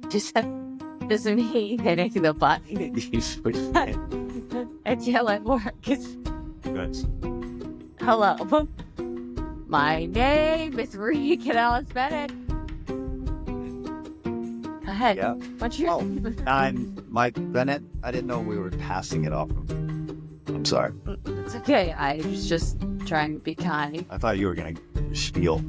Just me hitting the button until it works. Hello. My name is Mike Bennett. Go ahead. Yeah. What's your I'm Mike Bennett. I didn't know we were passing it off. I'm sorry. It's okay. I was just trying to be kind. I thought you were going to spiel.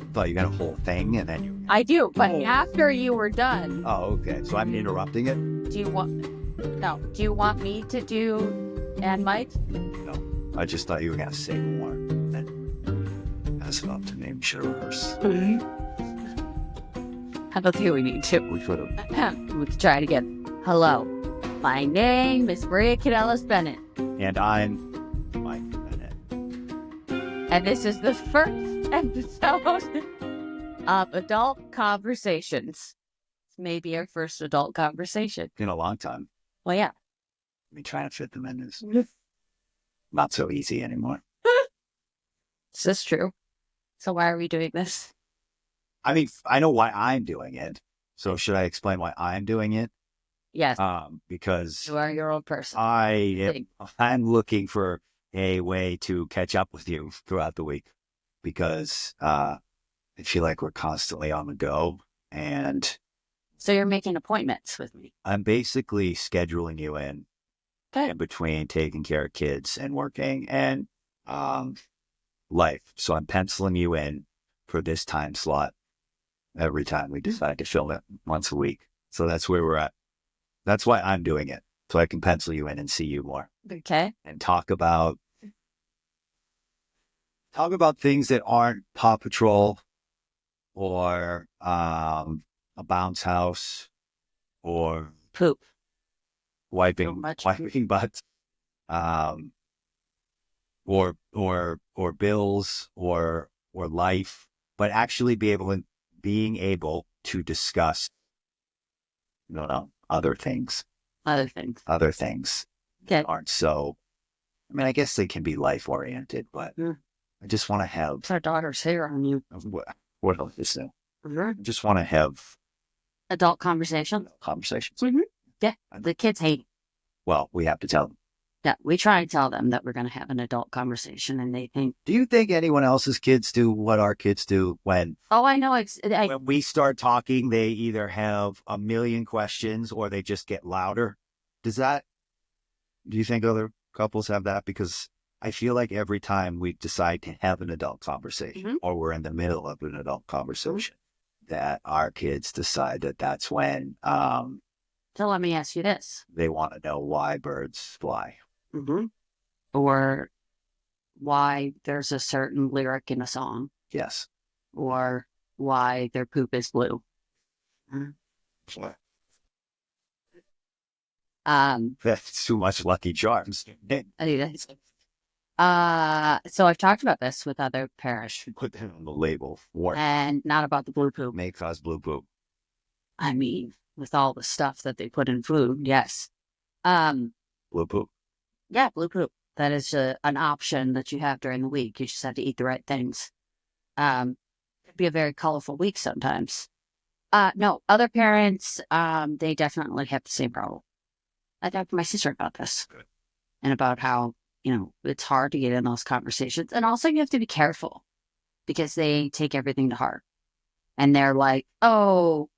I thought you got a whole thing and then you... I do, but after you were done. Oh, okay. So I'm interrupting it? Do you want me to do and Mike? No. I just thought you were going to say more. Then pass it off to me. We should rehearse. I don't think we need to. We could have. Let's try it again. Hello. My name is Mike Bennett. And I'm Mike Bennett. And this is the first episode of Adult Conversations. Maybe our first adult conversation. In a long time. Well, yeah. Me trying to fit them in is not so easy anymore. This is true. So why are we doing this? I mean, I know why I'm doing it. So should I explain why I'm doing it? Yes. Because you are your own person. I'm looking for a way to catch up with you throughout the week because I feel like we're constantly on the go. And so you're making appointments with me. I'm basically scheduling you in between taking care of kids and working and life. So I'm penciling you in for this time slot every time we decide to film it once a week. So that's where we're at. That's why I'm doing it. So I can pencil you in and see you more. Okay. And talk about things that aren't Paw Patrol or a bounce house or poop. Wiping butts. Or bills or life, but actually being able to discuss other things Okay. aren't so, I mean, I guess they can be life oriented, but I just want to have our daughter's hair on you. What else is there? I just want to have adult conversations. Mm-hmm. Yeah, the kids hate it. Well, we have to tell them. Yeah, we try to tell them that we're going to have an adult conversation, and they think. Do you think anyone else's kids do what our kids do when? Oh, I know. When we start talking, they either have a million questions or they just get louder. Do you think other couples have that? Because I feel like every time we decide to have an adult conversation or we're in the middle of an adult conversation, that our kids decide that that's when. So let me ask you this. They want to know why birds fly. Or why there's a certain lyric in a song. Yes. Or why their poop is blue. That's too much Lucky Charms. So I've talked about this with other parents. Put that on the label. And not about the blue poop. May cause blue poop. I mean, with all the stuff that they put in food, yes. Blue poop. Yeah, blue poop. That is an option that you have during the week. You just have to eat the right things. It could be a very colorful week sometimes. No, other parents, they definitely have the same problem. I talked to my sister about this. Good. And about how, it's hard to get in those conversations. And also you have to be careful because they take everything to heart. And they're like, oh,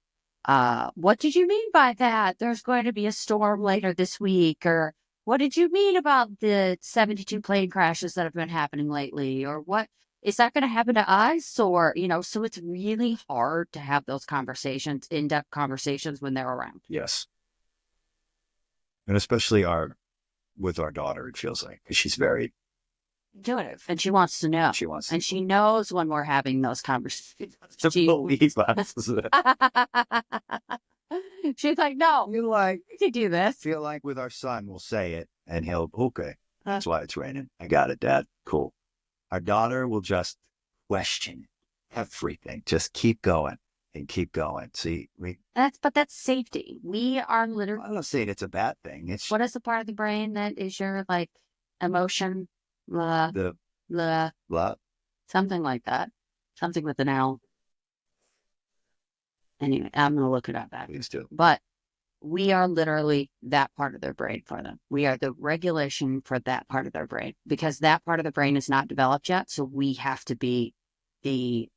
what did you mean by that? There's going to be a storm later this week. Or what did you mean about the 72 plane crashes that have been happening lately? Or what is that going to happen to us? Or, so it's really hard to have those conversations, in-depth conversations when they're around. Yes. And especially with our daughter, it feels like, because she's very intuitive and she wants to know. And she knows when we're having those conversations. She's like, no, you can do this. Feel like with our son, we'll say it and he'll, okay, that's why it's raining. I got it, Dad. Cool. Our daughter will just question everything. Just keep going and keep going. See, but that's safety. We are literally. I'm not saying it's a bad thing. It's what is the part of the brain that is your emotion? Something like that. Something with an L. Anyway, I'm going to look it up after. Please do. But we are literally that part of their brain for them. We are the regulation for that part of their brain because that part of the brain is not developed yet. So we have to be the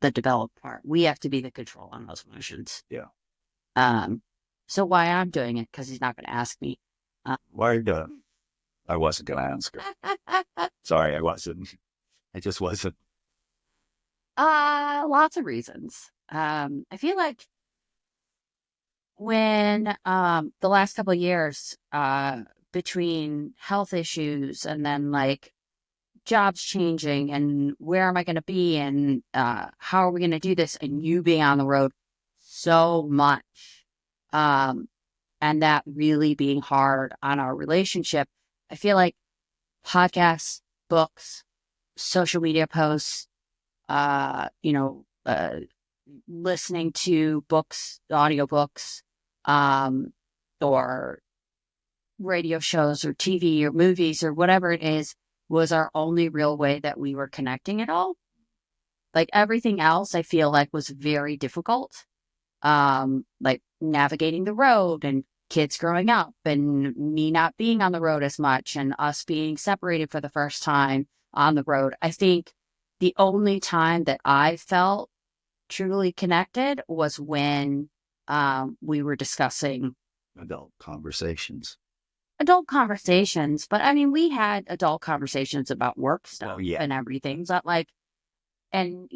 developed part. We have to be the control on those emotions. Yeah. So why I'm doing it, because he's not going to ask me. Why are you doing it? I wasn't going to ask her. Sorry, I wasn't. I just wasn't. Lots of reasons. I feel like when the last couple of years, between health issues and then like jobs changing and where am I going to be and how are we going to do this and you being on the road so much, and that really being hard on our relationship, I feel like podcasts, books, social media posts, listening to books, audiobooks, or radio shows or TV or movies or whatever it is was our only real way that we were connecting at all. Like everything else, I feel like was very difficult. Like navigating the road and kids growing up and me not being on the road as much and us being separated for the first time on the road. I think the only time that I felt truly connected was when we were discussing Adult conversations. But I mean, we had adult conversations about work stuff and everything, but like, and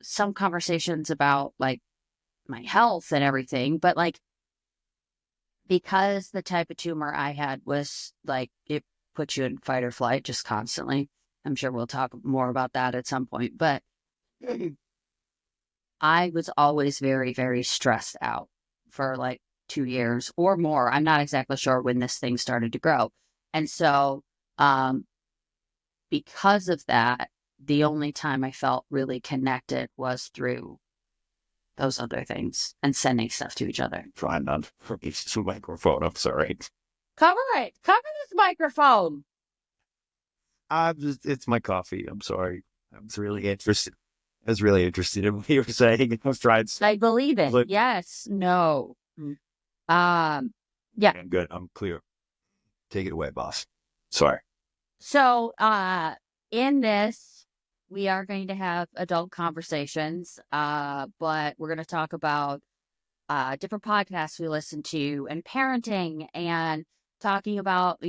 some conversations about like my health and everything, but like, because the type of tumor I had was like, it puts you in fight or flight just constantly. I'm sure we'll talk more about that at some point, but I was always very, very stressed out for like 2 years or more. I'm not exactly sure when this thing started to grow. And so, because of that, the only time I felt really connected was through those other things and sending stuff to each other. Trying not to reach the microphone. I'm sorry. Cover it. Cover this microphone. It's my coffee. I'm sorry. I was really interested in what you were saying. I was trying to... I believe it. Yes. No. Yeah. I'm good. I'm clear. Take it away, boss. Sorry. So, in this, we are going to have adult conversations, but we're going to talk about different podcasts we listen to and parenting and talking about,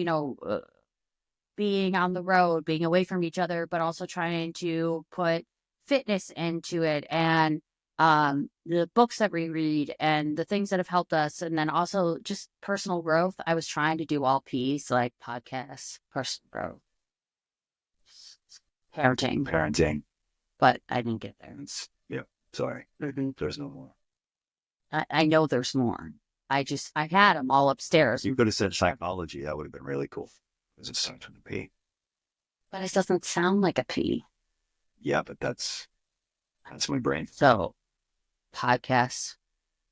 being on the road, being away from each other, but also trying to put fitness into it and the books that we read and the things that have helped us. And then also just personal growth. I was trying to do all P's, like podcasts, personal growth, parenting, but I didn't get there. Yeah. Sorry. Mm-hmm. There's no more. I know there's more. I had them all upstairs. You could have said psychology. That would have been really cool. Because it starts with a P. But it doesn't sound like a P. Yeah, but that's my brain. So, podcasts,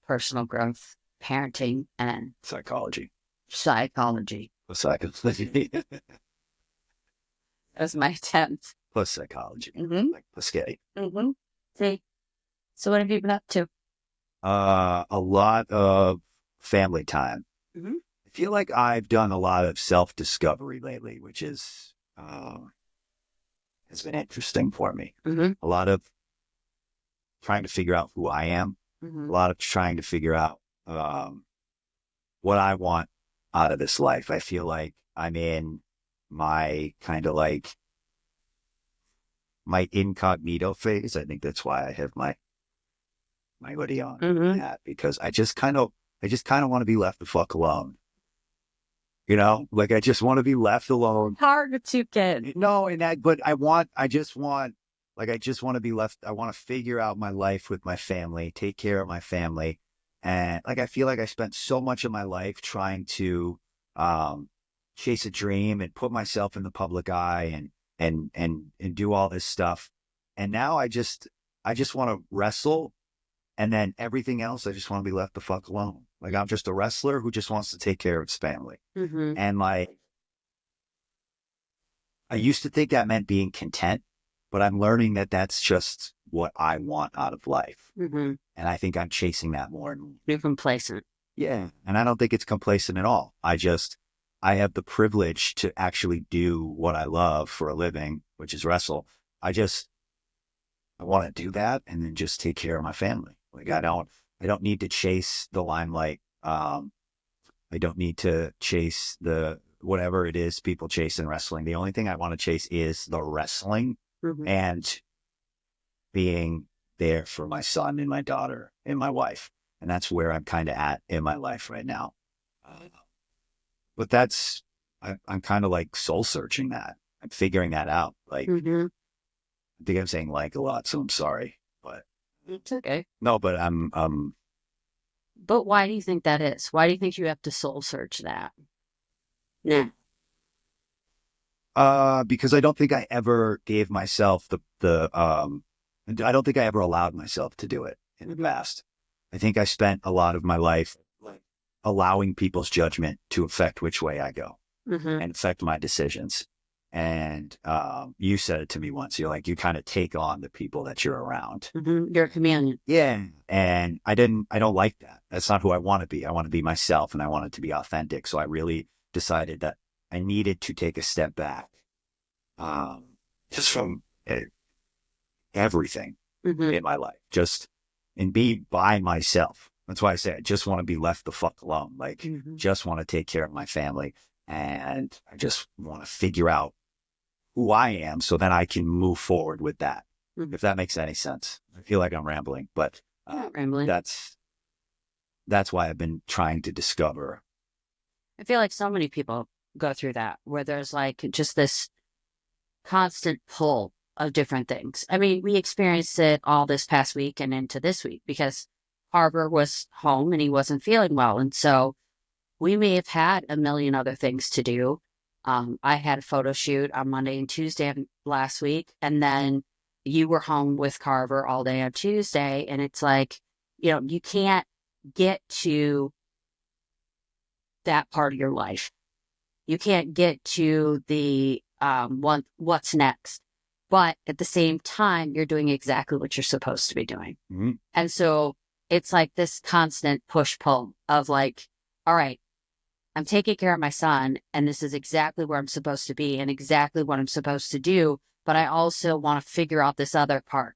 personal growth, parenting, and Psychology. Plus Psychology. that was my attempt. Plus psychology. Mm-hmm. Like Piscati. Mm-hmm. See? So what have you been up to? A lot of family time. Mm-hmm. I feel like I've done a lot of self-discovery lately, which has been interesting for me. Mm-hmm. A lot of trying to figure out who I am. Mm-hmm. A lot of trying to figure out what I want out of this life. I feel like I'm in my kind of like my incognito phase. I think that's why I have my hoodie on, because I just kind of want to be left the fuck alone. Like I just want to be left alone. Hard to get. No, but I just want to be left. I want to figure out my life with my family, take care of my family. And like, I feel like I spent so much of my life trying to chase a dream and put myself in the public eye and do all this stuff. And now I just want to wrestle. And then everything else, I just want to be left the fuck alone. Like I'm just a wrestler who just wants to take care of his family. Mm-hmm. And like, I used to think that meant being content, but I'm learning that that's just what I want out of life. Mm-hmm. And I think I'm chasing that more and more. You're complacent. Yeah. And I don't think it's complacent at all. I have the privilege to actually do what I love for a living, which is wrestle. I want to do that and then just take care of my family. Like I don't need to chase the limelight. I don't need to chase the whatever it is people chase in wrestling. The only thing I want to chase is the wrestling Mm-hmm. and being there for my son and my daughter and my wife. And that's where I'm kind of at in my life right now. But I'm kind of like soul searching that. I'm figuring that out. Like, Mm-hmm. I think I'm saying like a lot, so I'm sorry, but It's okay. no, but But why do you think that is? Why do you think you have to soul search that? Yeah. because I don't think I ever gave myself I don't think I ever allowed myself to do it in the past. I think I spent a lot of my life like allowing people's judgment to affect which way I go Mm-hmm. and affect my decisions. And you said it to me once. You're like, you kind of take on the people that you're around. Mm-hmm. You're a chameleon. Yeah. And I don't like that. That's not who I want to be. I want to be myself and I want it to be authentic. So I really decided that I needed to take a step back, just from everything Mm-hmm. in my life, just and be by myself. That's why I say I just want to be left the fuck alone. Like, Mm-hmm. just want to take care of my family. And I just want to figure out who I am so then I can move forward with that. Mm-hmm. If that makes any sense. I feel like I'm rambling, but Not rambling. that's why I've been trying to discover. I feel like so many people go through that where there's like just this constant pull of different things. I mean, we experienced it all this past week and into this week because Harbor was home and he wasn't feeling well. And so we may have had a million other things to do. I had a photo shoot on Monday and Tuesday of last week, and then you were home with Carver all day on Tuesday. And it's like, you can't get to that part of your life. You can't get to the what's next. But at the same time, you're doing exactly what you're supposed to be doing. Mm-hmm. And so it's like this constant push pull of like, all right, I'm taking care of my son, and this is exactly where I'm supposed to be and exactly what I'm supposed to do. But I also want to figure out this other part.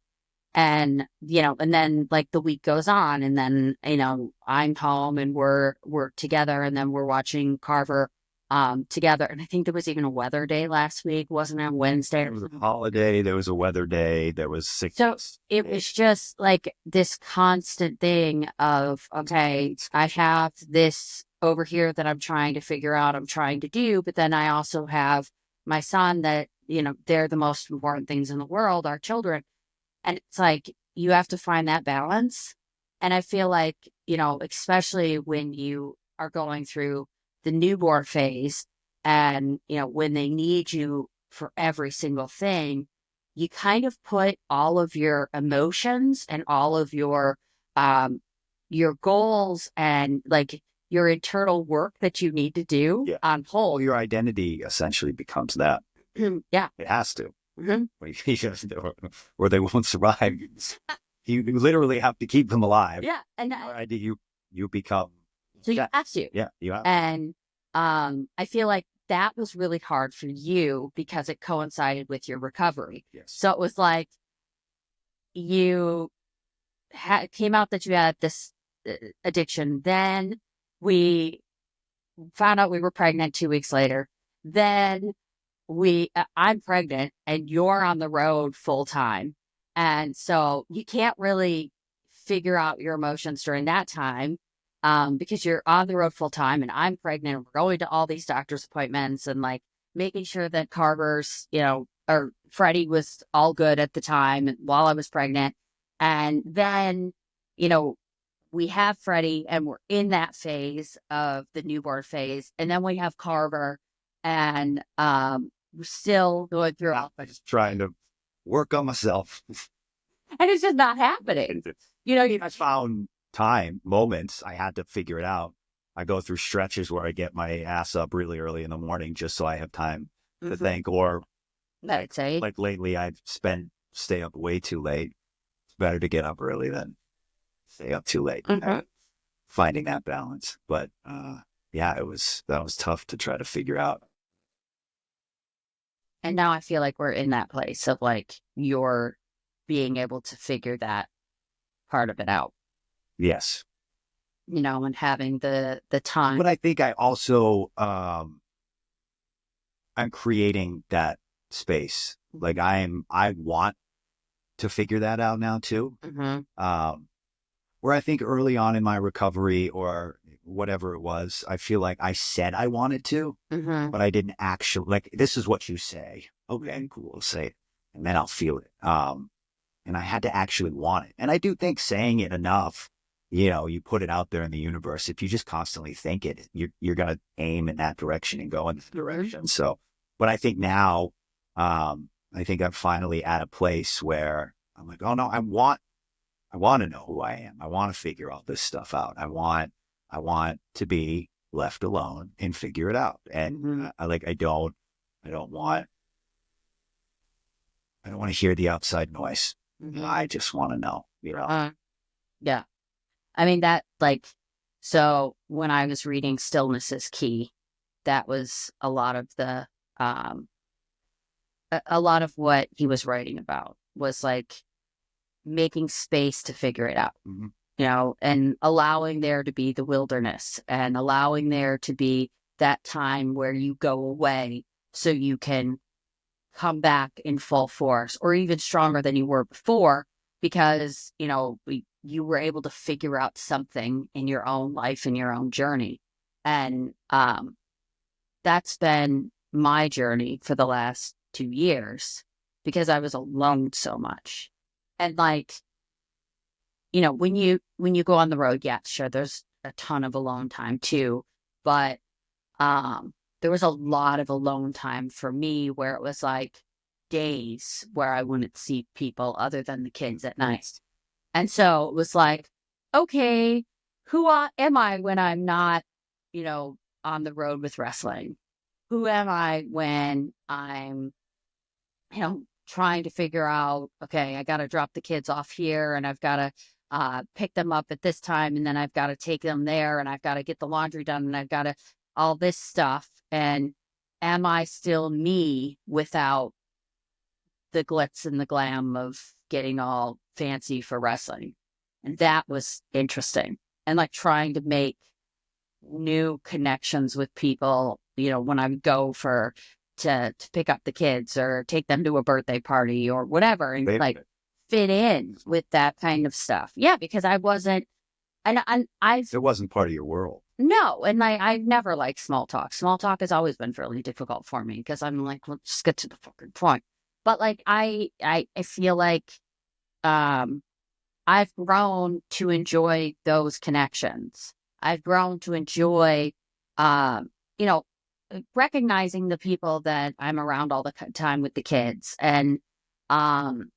And, and then like the week goes on, and then, I'm home and we're together, and then we're watching Carver together. And I think there was even a weather day last week, wasn't it? Wednesday. There was a holiday, there was a weather day, there was sickness. So it was just like this constant thing of, okay, I have this over here that I'm trying to figure out, I'm trying to do, but then I also have my son that, they're the most important things in the world, our children. And it's like, you have to find that balance. And I feel like, especially when you are going through the newborn phase and, when they need you for every single thing, you kind of put all of your emotions and all of your goals and like your internal work that you need to do on hold. Well, your identity essentially becomes that. Yeah. It has to. Mm-hmm. Or they won't survive. You literally have to keep them alive. Yeah. And you become. So you have to. Yeah, you have. And I feel like that was really hard for you because it coincided with your recovery. Yes. So it was like you came out that you had this addiction. Then we found out we were pregnant 2 weeks later. Then I'm pregnant and you're on the road full time. And so you can't really figure out your emotions during that time because you're on the road full time and I'm pregnant. We're going to all these doctor's appointments and like making sure that Carver's, or Freddie was all good at the time while I was pregnant. And then, we have Freddie and we're in that phase of the newborn phase. And then we have Carver and we're still going through all. I'm just trying to work on myself. And it's just not happening. I found moments, I had to figure it out. I go through stretches where I get my ass up really early in the morning just so I have time to think. Or meditate. like lately, stay up way too late. better to get up early than stay up too late. Mhm. Finding that balance. But yeah, that was tough to try to figure out. And now I feel like we're in that place of like you're being able to figure that part of it out, Yes. and having the time. But I think I also I'm creating that space. Like I want to figure that out now too. Hmm. Where I think early on in my recovery or whatever it was, I feel like I said I wanted to, Hmm. but I didn't actually, like, this is what you say. Okay, cool. I'll say it and then I'll feel it. And I had to actually want it. And I do think saying it enough, you put it out there in the universe. If you just constantly think it, you're going to aim in that direction and go in that direction. So, but I think now, I think I'm finally at a place where I'm like, oh no, I want to know who I am. I want to figure all this stuff out. I want to be left alone and figure it out. And Hmm. I don't want, I don't want to hear the outside noise. Hmm. I just want to know. Yeah. I mean, that like, so when I was reading Stillness is Key, that was a lot of um, a lot of what he was writing about was like making space to figure it out, Mhm. and allowing there to be the wilderness and allowing there to be that time where you go away so you can come back in full force or even stronger than you were before because, you were able to figure out something in your own life and your own journey. And that's been my journey for the last 2 years because I was alone so much. And like, when you go on the road, yeah, sure, there's a ton of alone time too, but there was a lot of alone time for me where it was like days where I wouldn't see people other than the kids at night. And so it was like, okay, am I when I'm not, on the road with wrestling? Who am I when I'm, trying to figure out, okay, I got to drop the kids off here and I've got to pick them up at this time and then I've got to take them there and I've got to get the laundry done and I've got to all this stuff. And am I still me without the glitz and the glam of getting all fancy for wrestling? And that was interesting. And like trying to make new connections with people, when I would go to pick up the kids or take them to a birthday party or whatever and like fit in with that kind of stuff. Yeah, because I wasn't and I've It wasn't part of your world. no, and I've never liked small talk. Small talk has always been fairly difficult for me because I'm like, let's just get to the fucking point. But like I feel like um I've grown to enjoy those connections. I've grown to enjoy, um, you know, recognizing the people that I'm around all the time with the kids and, um,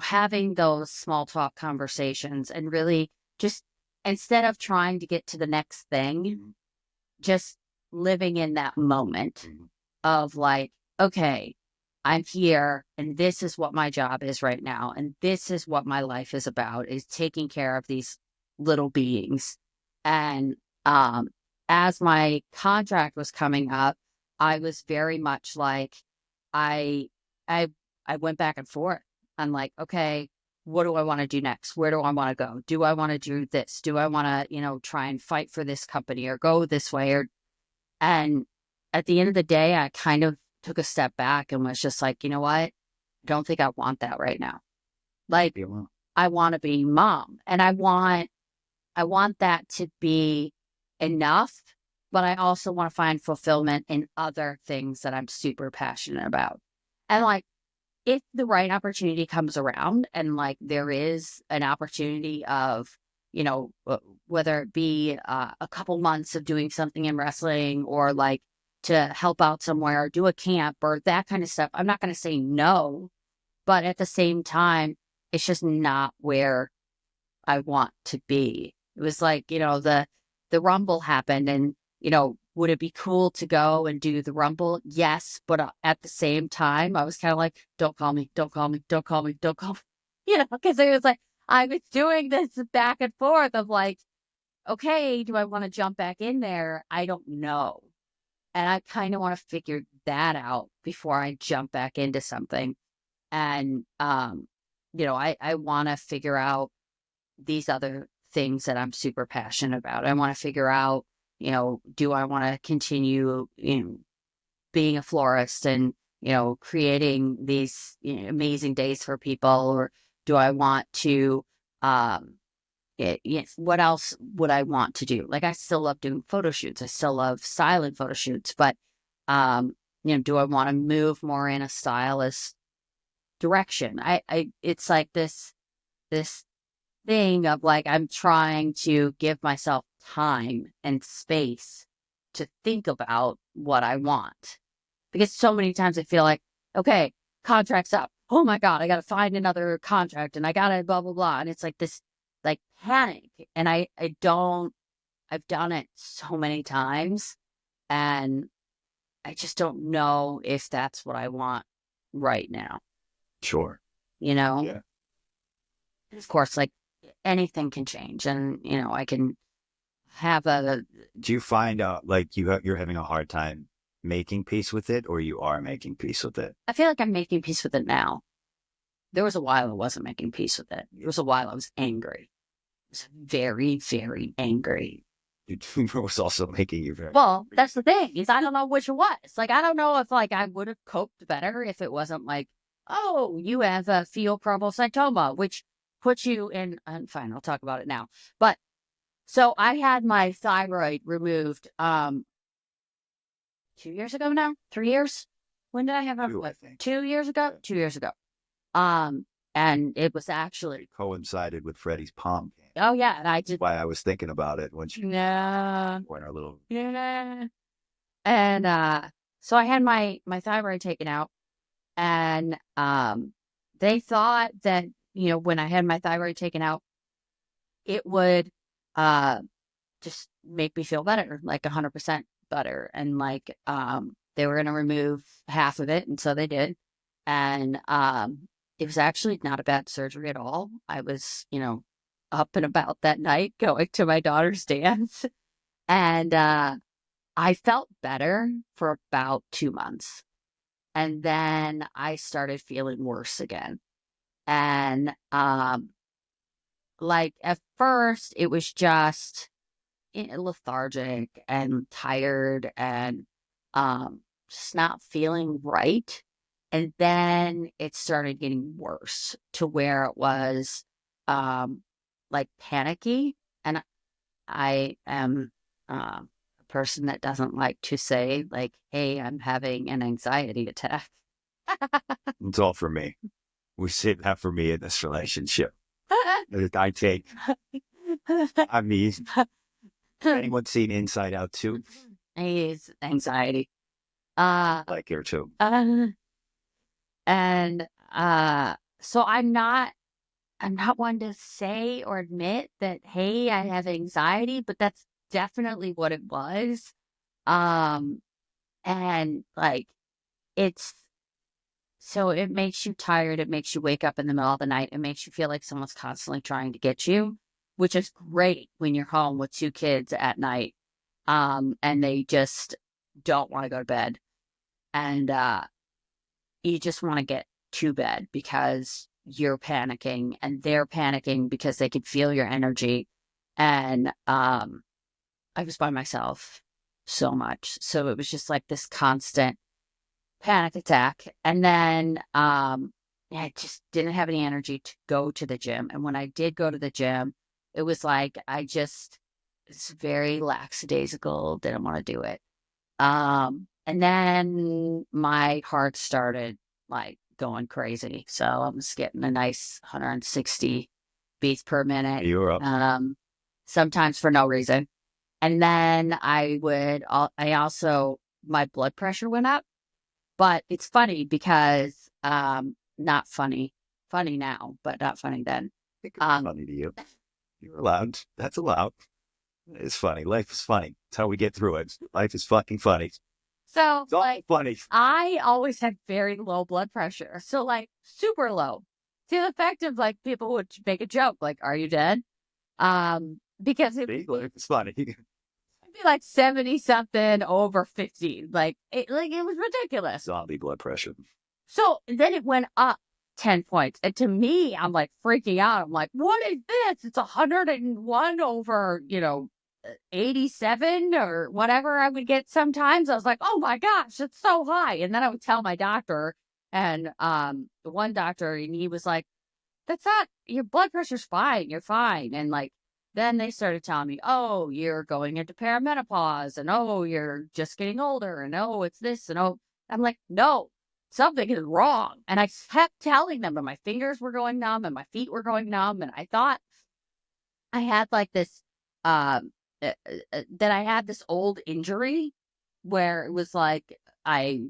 having those small talk conversations and really just instead of trying to get to the next thing, just living in that moment Mhm. of like, okay, I'm here and this is what my job is right now. And this is what my life is about is taking care of these little beings. And um, as my contract was coming up, I was very much like, I, I, I went back and forth. I'm like, okay, what do I want to do next? Where do I want to go? Do I want to do this? Do I want to, try and fight for this company or go this way and at the end of the day, I kind of took a step back and was just like, you know what? I don't think I want that right now. Like Yeah. I want to be mom and I want that to be enough, but I also want to find fulfillment in other things that I'm super passionate about. And like if the right opportunity comes around and like there is an opportunity of whether it be a couple months of doing something in wrestling or like to help out somewhere or do a camp or that kind of stuff, I'm not going to say no, but at the same time it's just not where I want to be. It was like, the rumble happened and, would it be cool to go and do the rumble? Yes. But at the same time, I was kind of like, don't call me, don't call me, don't call me, don't call me. because it was like, I was doing this back and forth of like, okay, do I want to jump back in there? I don't know. And I kind of want to figure that out before I jump back into something. And, I want to figure out these other things that I'm super passionate about. I want to figure out, do I want to continue, being a florist and, creating these amazing days for people, or do I want to, yes, what else would I want to do? Like, I still love doing photo shoots. I still love styling photo shoots, but, do I want to move more in a stylist direction? It's like this thing of like, I'm trying to give myself time and space to think about what I want. Because so many times I feel like, okay, contract's up. Oh my God, I got to find another contract and I got to blah, blah, blah. And it's like this like panic. And I've done it so many times and I just don't know if that's what I want right now, Sure. you know? Yeah. And of course, like anything can change and, I can have a, Do you find out like you're having a hard time making peace with it, or you are making peace with it? I feel like I'm making peace with it now. There was a while I wasn't making peace with it. There was a while I was angry. I was very, very angry. It was also making you very. Well, that's the thing, is I don't know which it was. Like, I don't know if like I would have coped better if it wasn't like, oh, you have a pheochromocytoma, which puts you in, and fine, I'll talk about it now. But so I had my thyroid removed 2 years ago now, 3 years. When did I have it? I think 2 years ago? 2 years ago. Um, and it was actually, it coincided with Freddie's palm game. oh yeah, and I That's did, why I was thinking about it when she yeah, went our little. yeah. And so I had my thyroid taken out, and they thought that, when I had my thyroid taken out, it would uh just make me feel better, like 100% better. And like they were gonna remove half of it, and so they did. And it was actually not a bad surgery at all. I was, up and about that night going to my daughter's dance. And I felt better for about 2 months. And then I started feeling worse again. And like at first it was just lethargic and tired and just not feeling right. And then it started getting worse to where it was like panicky. And I am a person that doesn't like to say like, hey, I'm having an anxiety attack. It's all for me. We save that for me in this relationship. I take. I mean, anyone seen Inside Out 2? It's anxiety. Like her too. Uh, and so I'm not one to say or admit that, hey, I have anxiety, but that's definitely what it was. Um, and like it's so it makes you tired, it makes you wake up in the middle of the night, it makes you feel like someone's constantly trying to get you, which is great when you're home with two kids at night. And they just don't want to go to bed. And you just want to get to bed because you're panicking and they're panicking because they can feel your energy. And I was by myself so much. So it was just like this constant panic attack. And then I just didn't have any energy to go to the gym. And when I did go to the gym, it was like it's very lackadaisical, didn't want to do it. And then my heart started like going crazy. So I was getting a nice 160 beats per minute. You were up. Sometimes for no reason. And then I also, my blood pressure went up, but it's funny because, not funny, funny now, but not funny then. I think it's funny to you. You're allowed. That's allowed. It's funny. Life is funny. It's how we get through it. Life is fucking funny. So It's all like funny. I always had very low blood pressure. So like super low. to the effect of like people would make a joke, like, "Are you dead?" Because It's funny. be like 70 something over 50. Like it was ridiculous. Zombie blood pressure. So then it went up 10 points. And to me, I'm like freaking out. I'm like, what is this? It's 101 over, 87 or whatever I would get sometimes. I was like, oh my gosh, it's so high. And then I would tell my doctor, and the one doctor, and he was like, that's not, your blood pressure's fine. You're fine. And like, then they started telling me, oh, you're going into perimenopause, and oh, you're just getting older, and oh, it's this, and oh, I'm like, no, something is wrong. And I kept telling them, and my fingers were going numb, and my feet were going numb, and I thought I had like this, that I had this old injury where it was like I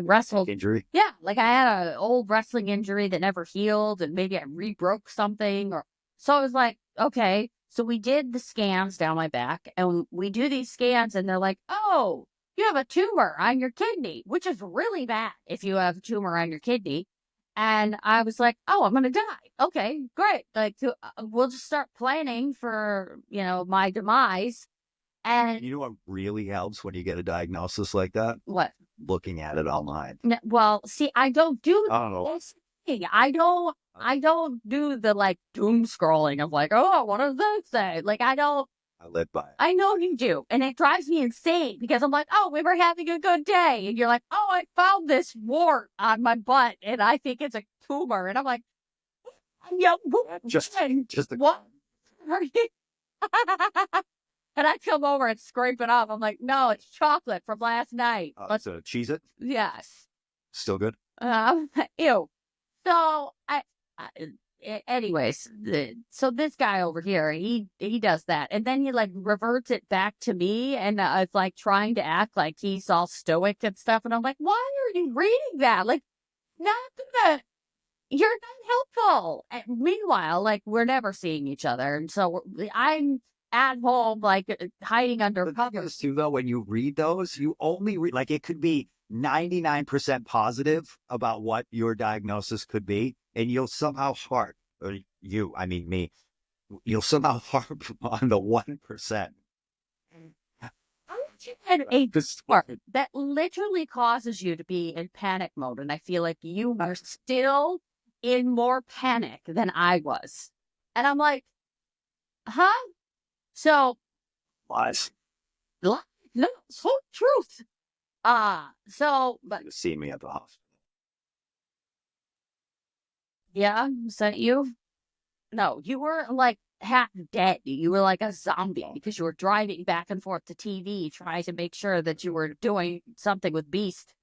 wrestled. Injury? Yeah, like I had an old wrestling injury that never healed, and maybe I re-broke something. Or so I was like, okay. So we did the scans down my back, and we do these scans, and they're like, oh, you have a tumor on your kidney, which is really bad if you have a tumor on your kidney. And I was like, oh, I'm going to die. Okay, great. Like, we'll just start planning for, my demise. And You know what really helps when you get a diagnosis like that? what? Looking at it online. Well, see, I don't do Oh, this thing. I don't do the like doom scrolling of like, oh, what does this say? Like, I live by it. I know you do. And it drives me insane because I'm like, oh, we were having a good day. And you're like, oh, I found this wart on my butt and I think it's a tumor. And I'm like, yeah, Just a what? Are you? And I come over and scrape it off. I'm like, no, it's chocolate from last night. So cheese it. Yes. Still good. Ew. So anyways, so this guy over here, he does that, and then he like reverts it back to me, and it's like trying to act like he's all stoic and stuff, and I'm like, why are you reading that? Like, not gonna. You're not helpful. And meanwhile, like we're never seeing each other, and so I'm at home, like hiding under The thing covers. is too, though, when you read those, you only read like it could be 99% positive about what your diagnosis could be, and you'll somehow harp, or you, I mean me, you'll somehow harp on the 1%. And a sport that literally causes you to be in panic mode. And I feel like you are still in more panic than I was. And I'm like, huh? So, Lies. no, so truth. But You see me at the hospital. yeah, is that you? No, you were like half dead. You were like a zombie because you were driving back and forth to TV trying to make sure that you were doing something with Beast.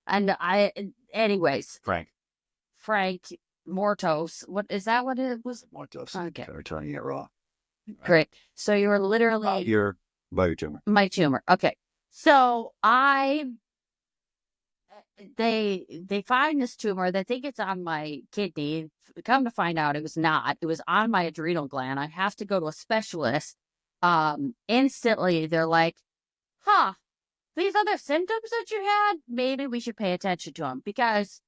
And anyways, Frank Mortos. What is that? What it was? Mortos. Okay. They're telling you raw. Great. So you were literally Your tumor. my tumor. Okay. So they find this tumor. They think it's on my kidney. Come to find out, it was not. It was on my adrenal gland. I have to go to a specialist. Instantly, they're like, "Huh, these other symptoms that you had, maybe we should pay attention to them because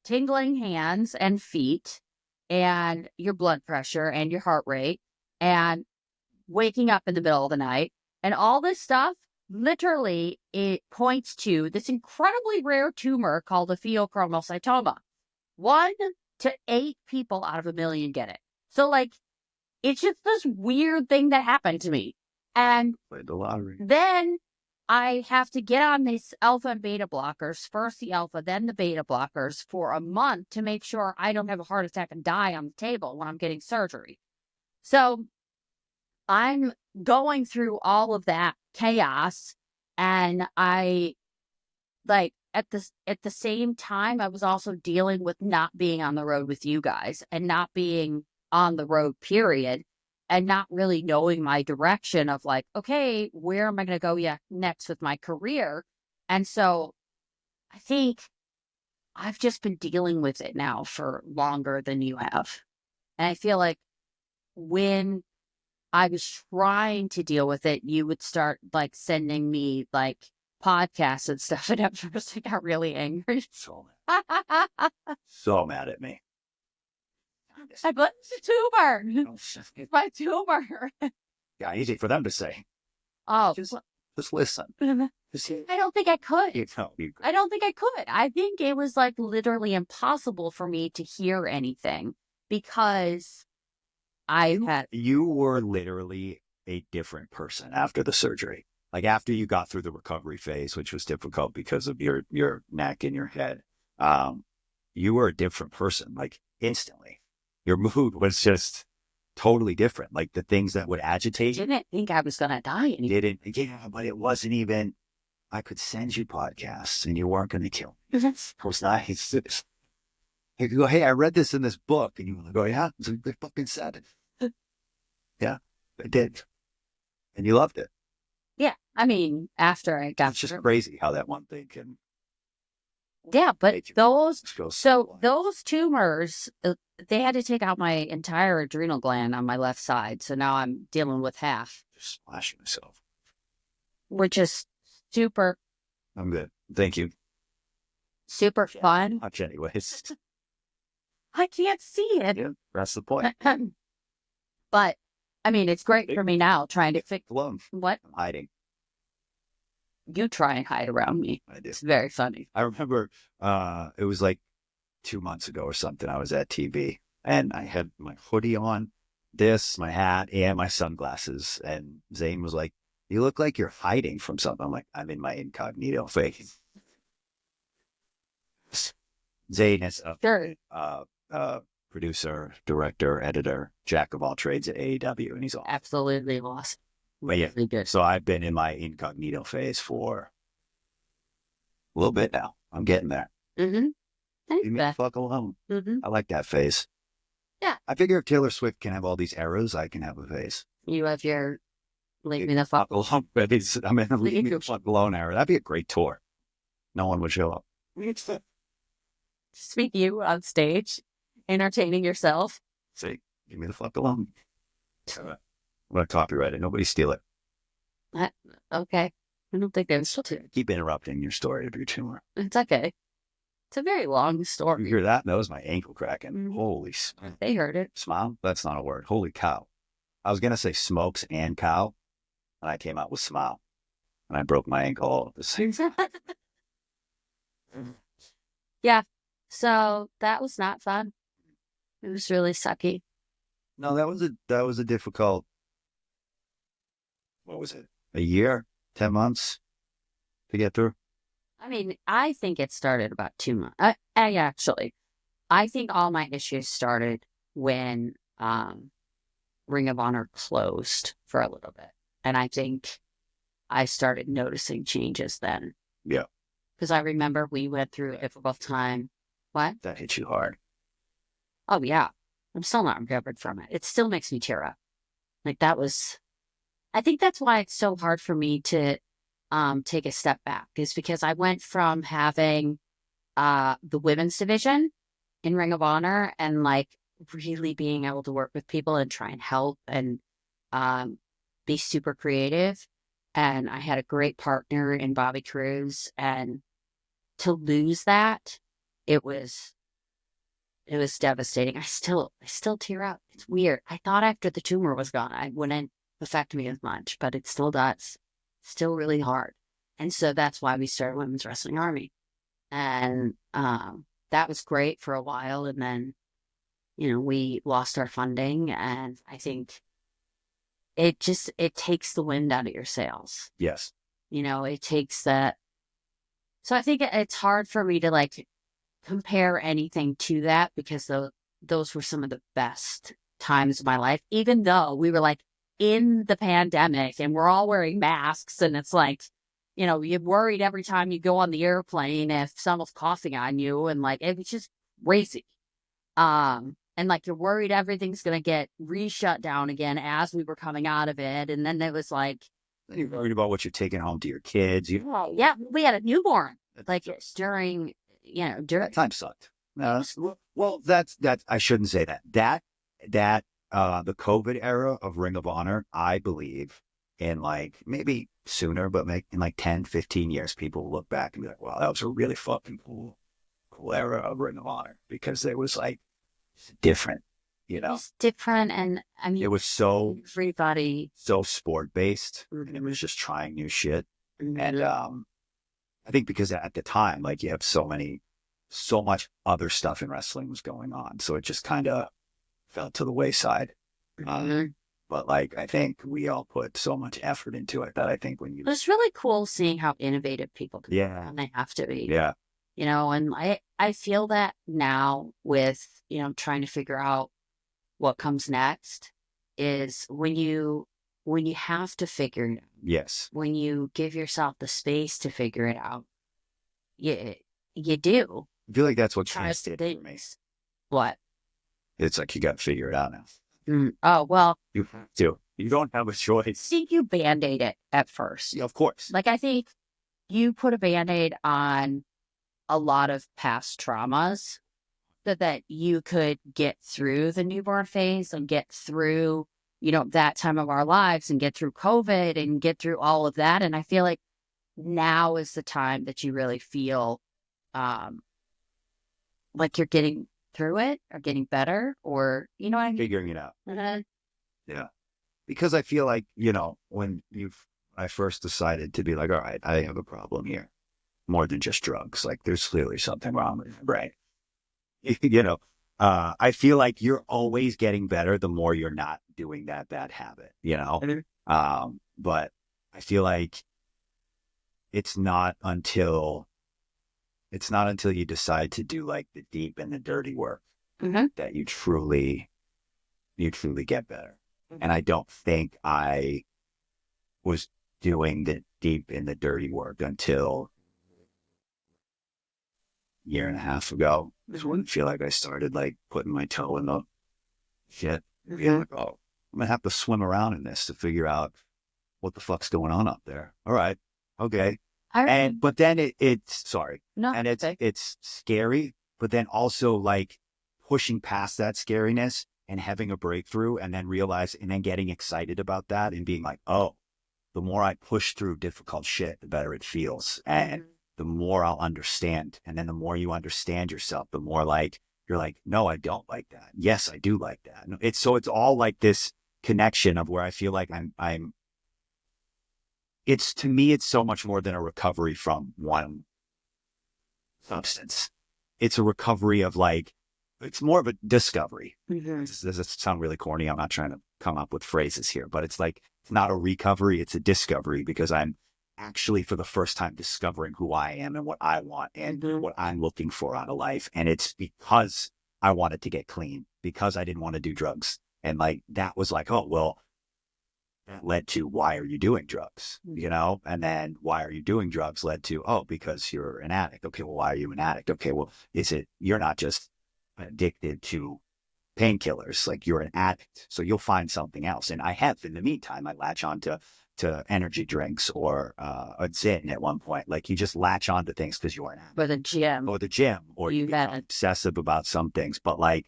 tingling hands and feet, and your blood pressure and your heart rate, and waking up in the middle of the night, and all this stuff." Literally, it points to this incredibly rare tumor called a pheochromocytoma. 1 to 8 people out of a million get it. So, like, it's just this weird thing that happened to me. And Played the lottery. then I have to get on these alpha and beta blockers, first the alpha, then the beta blockers for a month to make sure I don't have a heart attack and die on the table when I'm getting surgery. So I'm going through all of that chaos, and I like at the same time I was also dealing with not being on the road with you guys and not being on the road period, and not really knowing my direction of like, okay, where am I going to go next with my career? And so I think I've just been dealing with it now for longer than you have. And I feel like when I was trying to deal with it, you would start like sending me like podcasts and stuff. And at first I got really angry. So mad at me. I put it's a tumor. Oh, It's my tumor. yeah, easy for them to say. Oh, Just listen. Just, I don't think I could. you know, you, I don't think I could. I think it was like literally impossible for me to hear anything because I had. you were literally a different person after the surgery. Like after you got through the recovery phase, which was difficult because of your neck and your head, um, you were a different person. Like instantly, your mood was just totally different. Like the things that would agitate you Didn't think I was gonna die anymore. didn't. Yeah, but it wasn't even. I could send you podcasts and you weren't going to kill me. It was nice. You could go, hey, I read this in this book, and you would go, yeah, they fucking said it. Yeah, they did, and you loved it. Yeah, I mean, after I got It's just through. crazy how that one thing can. Yeah, but make you those go so blind. those tumors, they had to take out my entire adrenal gland on my left side. So now I'm dealing with half, Just splashing myself. which is super, I'm good. Thank you. super fun. Much anyways. I can't see it. Yeah, that's the point. But I mean, it's great for me now trying to fix Alone. what I'm hiding. you try and hide around me. I do. It's very funny. I remember it was like 2 months ago or something. I was at TV and I had my hoodie on, my hat, and my sunglasses. And Zane was like, "You look like you're hiding from something." I'm like, "I'm in my incognito phase." Zane is Sure. producer, director, editor, jack of all trades at AEW, and he's all Absolutely lost. But yeah, Really good. so I've been in my incognito phase for a little bit now. I'm getting there. Mm-hmm. Leave me the fuck alone. Mm-hmm. I like that phase. Yeah. I figure if Taylor Swift can have all these eras, I can have a phase. You have your leave me the fuck alone. I'm in the leave me the fuck alone era. That'd be a great tour. No one would show up. Speak you on stage, entertaining yourself. See, leave me the fuck alone. I'm gonna copyright it. Nobody steal it. Okay. I don't think there's Keep interrupting your story of your tumor. It's okay. It's a very long You story. hear that? That was my ankle cracking. Mhm. Holy They heard it. smile. That's not a word. Holy cow. I was gonna say smokes and cow, and I came out with smile, and I broke my ankle all at the same time. Yeah. So that was not fun. It was really sucky. No, that was a difficult. What was it? A year, 10 months to get through. I mean, I think it started about 2 months. I think all my issues started when Ring of Honor closed for a little bit. And I think I started noticing changes then. Yeah. Because I remember we went through a difficult time. What? That hit you hard. Oh, yeah. I'm still not recovered from it. It still makes me tear up. Like I think that's why it's so hard for me to take a step back, is because I went from having the women's division in Ring of Honor and like really being able to work with people and try and help and be super creative. And I had a great partner in Bobby Cruz, and to lose that, it was devastating. I still tear up. It's weird. I thought after the tumor was gone, it wouldn't affect me as much, but it still does. Still really hard. And so that's why we started Women's Wrestling Army. And that was great for a while. And then, we lost our funding. And I think it takes the wind out of your sails. Yes. It takes that. So I think it's hard for me to like compare anything to that, because those were some of the best times of my life, even though we were like in the pandemic and we're all wearing masks, and it's like, you're worried every time you go on the airplane if someone's coughing on you, and like it was just crazy. And like you're worried everything's gonna get shut down again as we were coming out of it, and then it was like You're worried about what you're taking home to your kids. yeah, we had a newborn like during That time sucked. No, well, that's I shouldn't say that. That the COVID era of Ring of Honor, I believe, in like maybe sooner, but in like 10, 15 years, people will look back and be like, wow, that was a really fucking cool era of Ring of Honor, because it was like different. you It know, was different. And I it mean, was so, everybody. so sport based and it Mhm, was just trying new shit. And, mhm. I think because at the time, like you have so much other stuff in wrestling was going on. So it just kind of fell to the wayside. Uh, Mhm. but like, I think we all put so much effort into it that I think when you, It was really cool seeing how innovative people can be yeah, when they have to be, yeah, and I feel that now with, trying to figure out what comes next is when you have to figure it out, yes. when you give yourself the space to figure it out, you, you do I feel like that's what try camp some did for me. things. What? It's like you got to figure it out now. Oh, well, You have to. You don't have a choice. see, you band-aid it at first. Yeah, of course. Like, I think you put a band-aid on a lot of past traumas so that you could get through the newborn phase and get through, that time of our lives and get through COVID and get through all of that. And I feel like now is the time that you really feel um, like you're getting through it or getting better, or, you know what I mean? Figuring it out. Mhm. Yeah. Because I feel like, I first decided to be like, all right, I have a problem here more than just drugs. Like there's clearly something wrong with my brain. you know, I feel like you're always getting better the more you're not doing that bad habit. Mhm. But I feel like it's not until you decide to do like the deep and the dirty work Mhm. that you truly get better. And Mhm. I don't think I was doing the deep and the dirty work until a year and a half ago. This wouldn't feel like I started like putting my toe in the shit, being Mhm. like, oh, I'm gonna have to swim around in this to figure out what the fuck's going on up there. All right, okay. I And but then it's sorry, no, and okay. it's scary, but then also like pushing past that scariness and having a breakthrough, and then getting excited about that and being like, oh, the more I push through difficult shit, the better it feels. And Mhm. the more I'll understand. And then the more you understand yourself, the more like you're like, no, I don't like that. Yes, I do like that. It's all like this connection of where I feel like it's to me, it's so much more than a recovery from one substance. It's a recovery of like, it's more of a discovery. Mhm. Does it sound really corny? I'm not trying to come up with phrases here, but it's like, it's not a recovery, it's a discovery because I'm actually for the first time discovering who I am and what I want and Mhm. what I'm looking for out of life. And it's because I wanted to get clean, because I didn't want to do drugs. And like, that was like, oh, well, that led to why are you doing drugs? And then why are you doing drugs led to, oh, because you're an addict. Okay, well, why are you an addict? Okay, well, you're not just addicted to painkillers, like you're an addict. So you'll find something else. And I have in the meantime, I latch on to energy drinks or a Zyn at one point. Like you just latch on to things because you're an addict. But the gym, Or the gym, or you you become had obsessive about some things. But like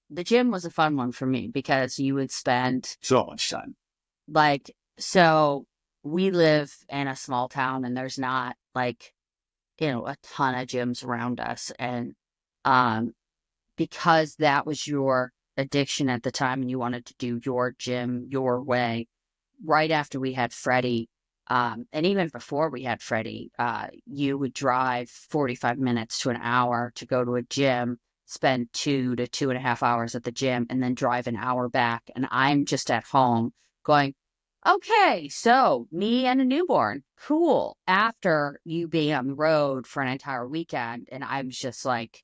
the gym was a fun one for me because you would spend so much time. like, so we live in a small town and there's not like, a ton of gyms around us. And um, because that was your addiction at the time and you wanted to do your gym your way, right after we had Freddie, and even before we had Freddie, you would drive 45 minutes to an hour to go to a gym, spend 2 to 2.5 hours at the gym, and then drive an hour back. And I'm just at home going, okay, so me and a newborn, cool. After you being on the road for an entire weekend, and I was just like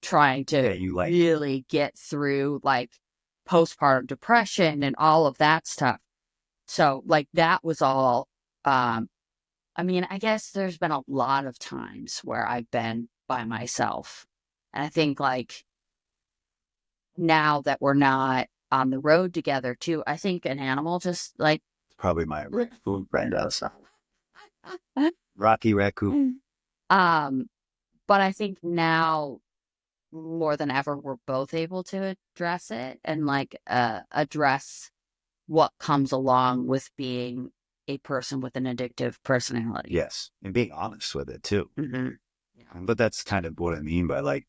trying Yeah, to you like really get through like postpartum depression and all of that stuff. So like that was all um I mean, I guess there's been a lot of times where I've been by myself. And I think like now that we're not on the road together too, I think an animal just like probably my food brand out of stuff. Rocky Raccoon. um but I think now more than ever we're both able to address it and like address what comes along with being a person with an addictive personality. Yes. And being honest with it too. Hmm. But that's kind of what I mean by like,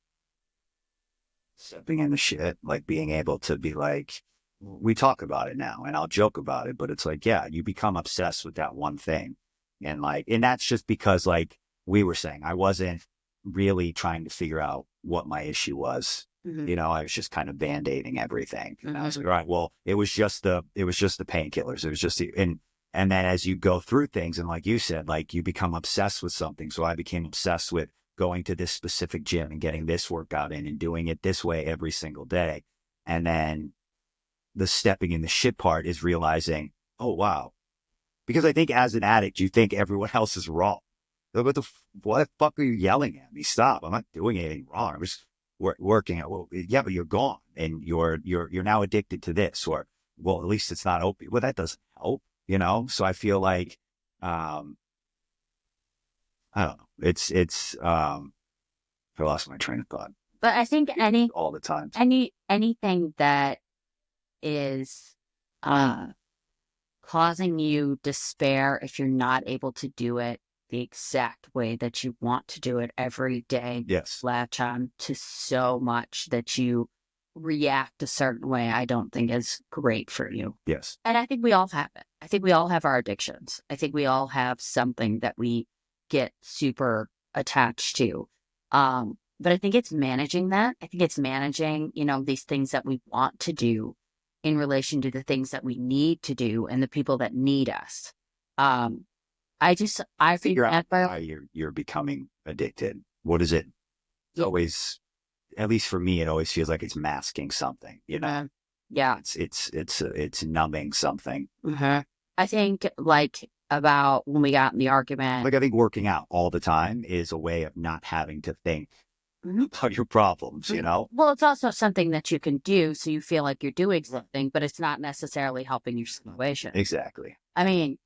stepping in the shit, like being able to be like, we talk about it now and I'll joke about it, but it's like, yeah, you become obsessed with that one thing. And like, and that's just because like we were saying, I wasn't really trying to figure out what my issue was. Mm-hmm. I was just kind of band-aiding everything. And I was Mm-hmm. like, all right, well, it was just the painkillers. It was just and then as you go through things, and like you said, like you become obsessed with something. So I became obsessed with going to this specific gym and getting this workout in and doing it this way every single day. And then the stepping in the shit part is realizing, oh, wow. Because I think as an addict, you think everyone else is wrong. Like, what the fuck are you yelling at me? Stop. I'm not doing anything wrong. I'm just working. Well, yeah, but you're gone and you're now addicted to this, or, well, at least it's not opiate. Well, that doesn't help. So I feel like, um, I don't know. I lost my train of thought But I think all the time. anything that is uh causing you despair if you're not able to do it the exact way that you want to do it every day, Yes. latch on to so much that you react a certain way, I don't think is great for you. Yes. And I think we all have it. I think we all have our addictions. I think we all have something that we get super attached to. But I think it's managing that. I think it's managing, these things that we want to do in relation to the things that we need to do and the people that need us. Um, I think Figure out that by why you're becoming addicted. What is it? It's always, at least for me, it always feels like it's masking something. yeah. It's numbing something. Mhm. I think like about when we got in the argument. Like I think working out all the time is a way of not having to think Mhm. about your problems. Well, it's also something that you can do so you feel like you're doing something, but it's not necessarily helping your situation. Exactly. I mean,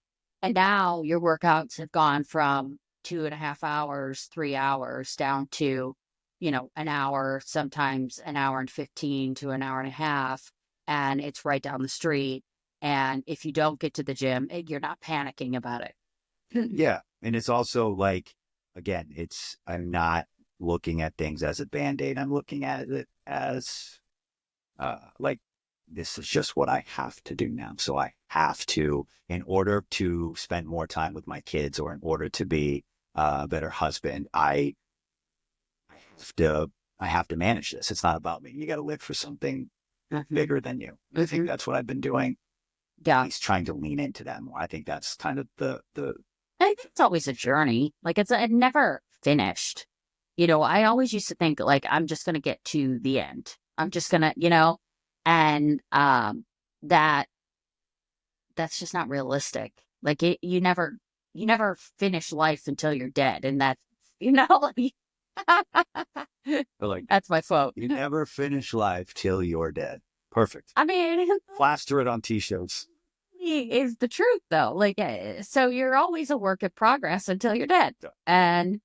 and now your workouts have gone from 2.5 hours, 3 hours down to, an hour, sometimes an hour and 15 to an hour and a half. And it's right down the street. And if you don't get to the gym, you're not panicking about it. Yeah. And it's also like, again, I'm not looking at things as a band-aid. I'm looking at it as like, this is just what I have to do now. So I have to, in order to spend more time with my kids or in order to be a better husband, have to, I have to manage this. It's not about me. You got to live for something Mhm. bigger than you. I think that's what I've been doing. Yeah. He's trying to lean into that more. I think that's kind of the I think it's always a journey. Like it never finished. I always used to think like I'm just gonna get to the end. I'm just gonna, and that that's just not realistic. Like you never finish life until you're dead, and that's like, like that's my quote. you never finish life till you're dead. Perfect. I mean, Plaster it on t-shirts. is the truth though. Like, so you're always a work in progress until you're dead. Yeah. And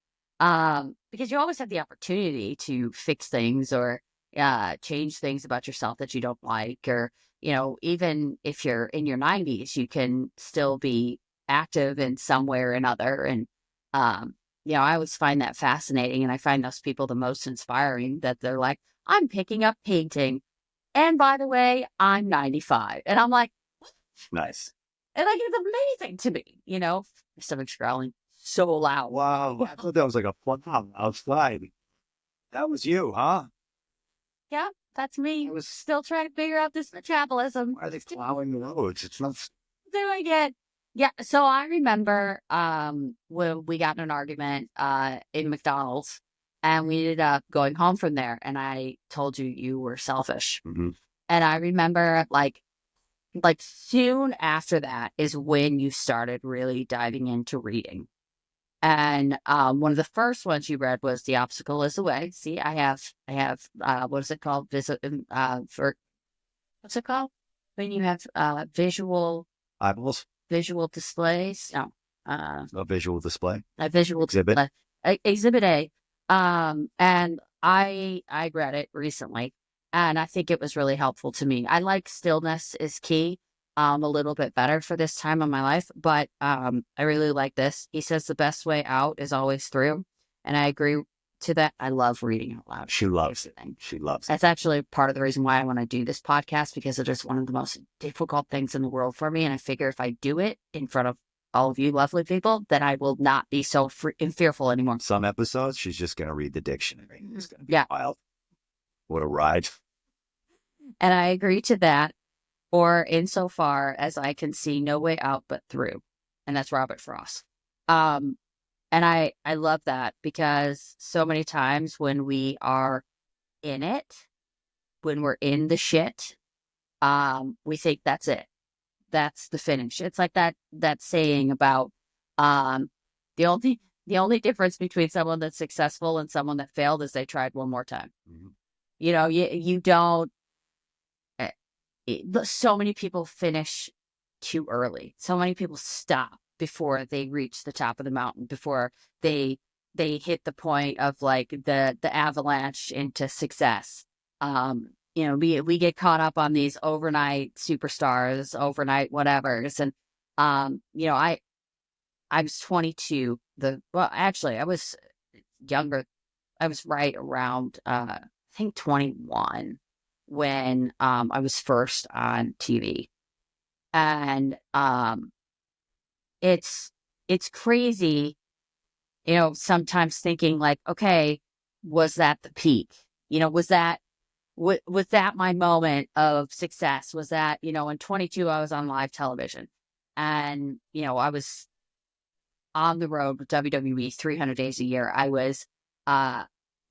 because you always have the opportunity to fix things or change things about yourself that you don't like, or even if you're in your 90s, you can still be active in some way or another. And I always find that fascinating, and I find those people the most inspiring. That they're like, I'm picking up painting, and by the way, I'm 95, and I'm like. Nice. And like it's amazing to me, my stomach's growling so loud. Wow. I thought that was like a fun outside. That was you, huh? Yeah, that's me. I was Still trying to figure out this metabolism. Why are they plowing the roads? It's not. Doing it. Yeah. So I remember when we got in an argument in McDonald's, and we ended up going home from there, and I told you you were selfish. Mm-hmm. And I remember like soon after that is when you started really diving into reading. And one of the first ones you read was "The Obstacle Is the Way." See, I have what is it called? For what's it called when you have Eyeballs. visual displays? No, A visual display. a visual Exhibit. display, Exhibit A. And I read it recently, and I think it was really helpful to me. I like "Stillness is Key" a little bit better for this time of my life, but I really like this. He says the best way out is always through, and I agree to that. I love reading out loud. She loves it. She loves it. That's actually part of the reason why I want to do this podcast, because it is one of the most difficult things in the world for me. And I figure if I do it in front of all of you lovely people, then I will not be so fearful anymore. Some episodes, she's just going to read the dictionary. It's going to be Yeah. wild. What a ride. And I agree to that, or insofar as I can see no way out but through. And that's Robert Frost. And I love that, because so many times when we are in it, when we're in the shit, we think that's it. That's the finish. It's like that saying about the only difference between someone that's successful and someone that failed is they tried one more time. Mm-hmm. You know, you don't. So many people finish too early. So many people stop before they reach the top of the mountain, before they hit the point of like the avalanche into success. You know, we get caught up on these overnight superstars, overnight whatevers. And you know, I was 22. Actually I was younger. I was right around I think 21 when I was first on TV. And it's crazy, you know, sometimes thinking like, okay, was that the peak? You know, was that my moment of success? Was that, you know, in 22 I was on live television, and you know, I was on the road with WWE 300 days a year. I was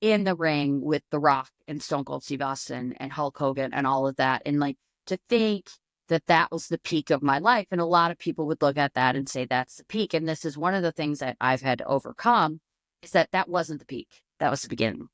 in the ring with The Rock and Stone Cold Steve Austin and Hulk Hogan and all of that. And like, to think that that was the peak of my life. And a lot of people would look at that and say that's the peak. And this is one of the things that I've had to overcome, is that that wasn't the peak. That was the beginning.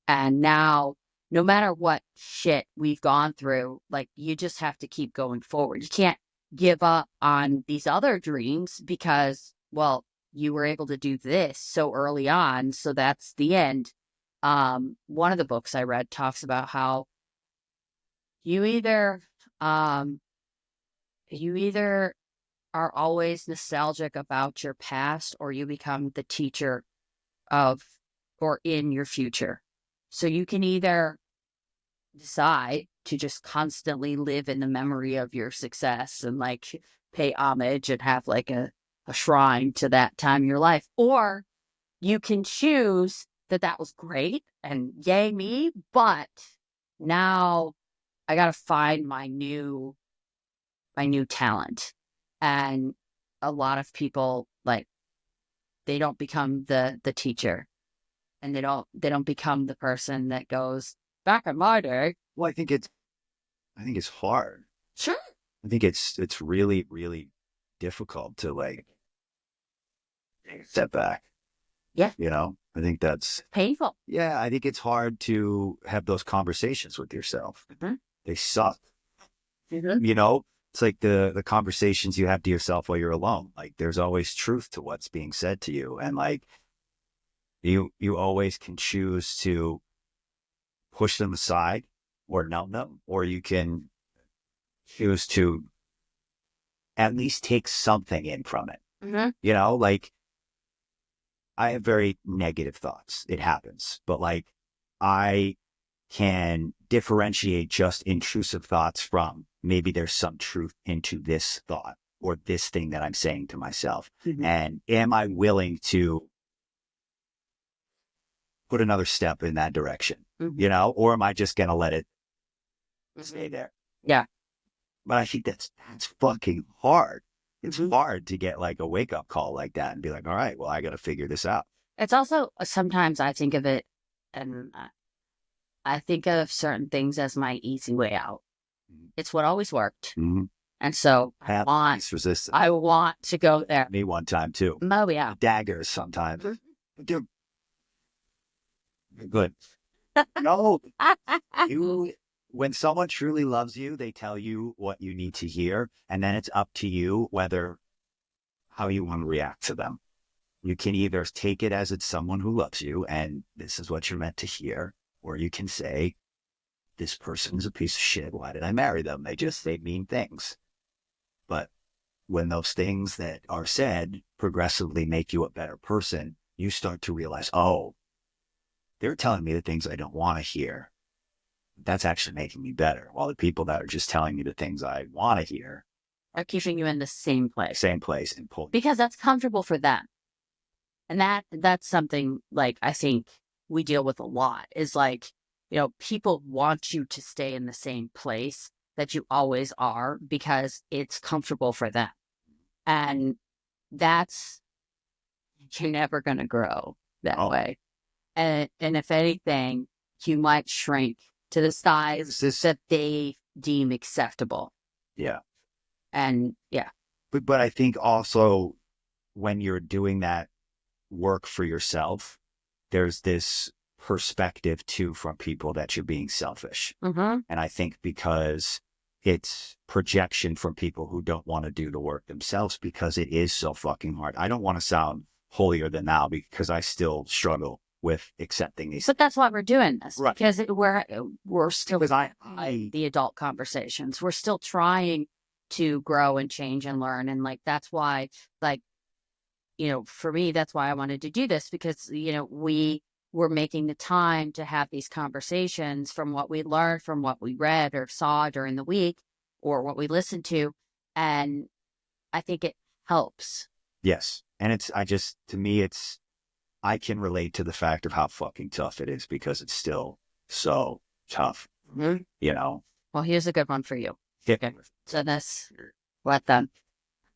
And now, no matter what shit we've gone through, like, you just have to keep going forward. You can't give up on these other dreams because, well, you were able to do this so early on, so that's the end. One of the books I read talks about how you either are always nostalgic about your past, or you become the teacher of or in your future. So you can either decide to just constantly live in the memory of your success and like pay homage and have like a shrine to that time in your life, or you can choose that that was great and yay me, but now I got to find my new talent. And a lot of people, like, they don't become the teacher, and they don't become the person that goes, back in my day. Well, I think it's hard. Sure. I think it's really, really difficult to like step back. Yeah. You know, I think that's painful. Yeah, I think it's hard to have those conversations with yourself. Mm-hmm. They suck. Mm-hmm. You know, it's like the conversations you have to yourself while you're alone. Like, there's always truth to what's being said to you. And like, you always can choose to push them aside or numb them, or you can choose to at least take something in from it. Mm-hmm. You know, like, I have very negative thoughts. It happens. But like, I can differentiate just intrusive thoughts from maybe there's some truth into this thought or this thing that I'm saying to myself. Mm-hmm. And am I willing to put another step in that direction? Mm-hmm. You know, or am I just going to let it stay there? Yeah. But I think that's fucking hard. It's hard to get like a wake up call like that and be like, all right, well, I got to figure this out. It's also, sometimes I think of it, and I think of certain things as my easy way out. Mm-hmm. It's what always worked. Mm-hmm. And so I want to go there. Me one time too. Oh, yeah. Daggers sometimes. Mm-hmm. Dude. Good. No. When someone truly loves you, they tell you what you need to hear, and then it's up to you how you want to react to them. You can either take it as it's someone who loves you, and this is what you're meant to hear, or you can say, this person is a piece of shit. Why did I marry them? They just say mean things. But when those things that are said progressively make you a better person, you start to realize, oh, they're telling me the things I don't want to hear. That's actually making me better. While the people that are just telling me the things I want to hear are keeping you in the same place. And pull. Because that's comfortable for them. And that's something like I think we deal with a lot is like, people want you to stay in the same place that you always are because it's comfortable for them. And you're never going to grow that way. And if anything, you might shrink to the size that they deem acceptable. Yeah. And yeah. But I think also when you're doing that work for yourself, there's this perspective too from people that you're being selfish. Mm-hmm. And I think because it's projection from people who don't want to do the work themselves because it is so fucking hard. I don't want to sound holier than thou because I still struggle with accepting these. But that's why we're doing this, right? Because we're still the adult conversations. We're still trying to grow and change and learn, and like that's why, like, for me, that's why I wanted to do this because we were making the time to have these conversations from what we learned, from what we read or saw during the week, or what we listened to, and I think it helps. Yes, and to me, I can relate to the fact of how fucking tough it is because it's still so tough, Well, here's a good one for you. Yeah. Okay. So that's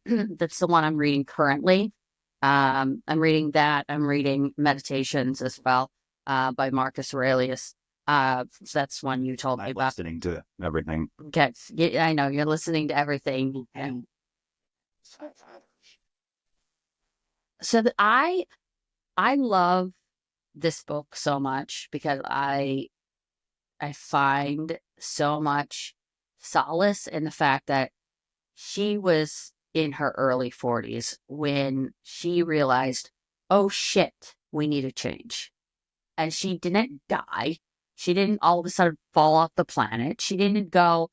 the one I'm reading currently. I'm reading that. I'm reading Meditations as well, by Marcus Aurelius. So that's one you told me about. Listening to everything. Okay. Yeah, I know you're listening to everything. And so I love this book so much because I find so much solace in the fact that she was in her early 40s when she realized, oh shit, we need a change. And she didn't die. She didn't all of a sudden fall off the planet. She didn't go,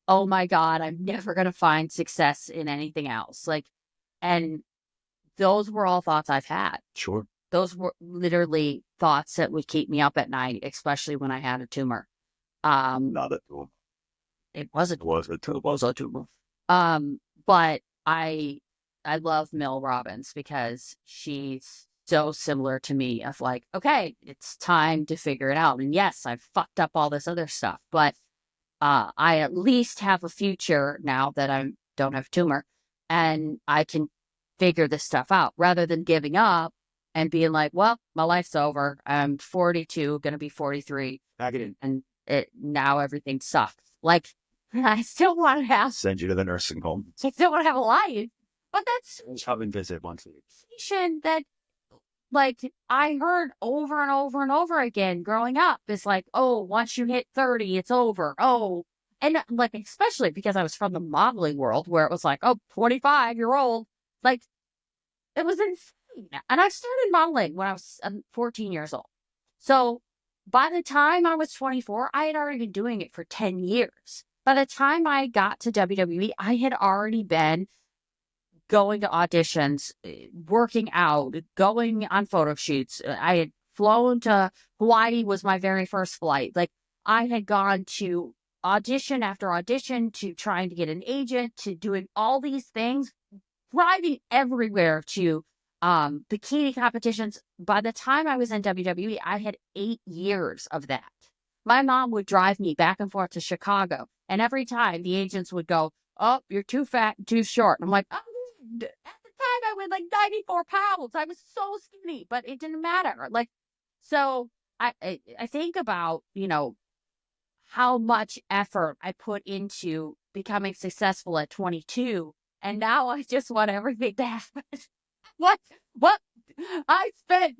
oh my God, I'm never going to find success in anything else. And those were all thoughts I've had. Sure. Those were literally thoughts that would keep me up at night, especially when I had a tumor. Not at all. It wasn't. It was a tumor. But I love Mel Robbins because she's so similar to me of like, okay, it's time to figure it out. And yes, I've fucked up all this other stuff, but I at least have a future now that I don't have a tumor and I can figure this stuff out rather than giving up and being like, well, my life's over. I'm 42, going to be 43. And now everything sucks. Like, I still want to send you to the nursing home. I still want to have a life. But that's come and visit once a week. That like I heard over and over and over again growing up is like, oh, once you hit 30, it's over. Oh, and like, especially because I was from the modeling world where it was like, oh, 25-year-old. Like, it was insane. And I started modeling when I was 14 years old. So by the time I was 24, I had already been doing it for 10 years. By the time I got to WWE, I had already been going to auditions, working out, going on photo shoots. I had flown to Hawaii was my very first flight. Like, I had gone to audition after audition, to trying to get an agent, to doing all these things, driving everywhere to bikini competitions. By the time I was in WWE, I had 8 years of that. My mom would drive me back and forth to Chicago. And every time the agents would go, oh, you're too fat and too short. And I'm like, oh, at the time I weighed like 94 pounds. I was so skinny, but it didn't matter. Like, so I think about, how much effort I put into becoming successful at 22. And now I just want everything to happen. What? I spent,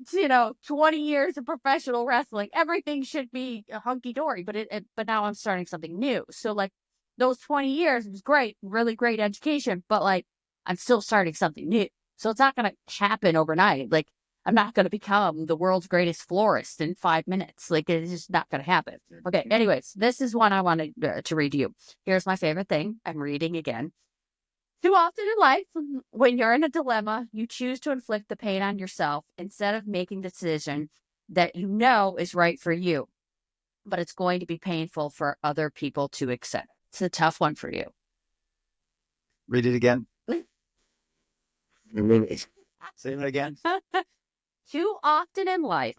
20 years of professional wrestling. Everything should be hunky dory, but now I'm starting something new. So like those 20 years was great, really great education, but like I'm still starting something new. So it's not going to happen overnight. Like, I'm not going to become the world's greatest florist in 5 minutes. Like, it's just not going to happen. Okay. Anyways, this is one I wanted to read to you. Here's my favorite thing. I'm reading again. Too often in life, when you're in a dilemma, you choose to inflict the pain on yourself instead of making the decision that you know is right for you, but it's going to be painful for other people to accept. It's a tough one for you. Read it again. Say it again. Too often in life,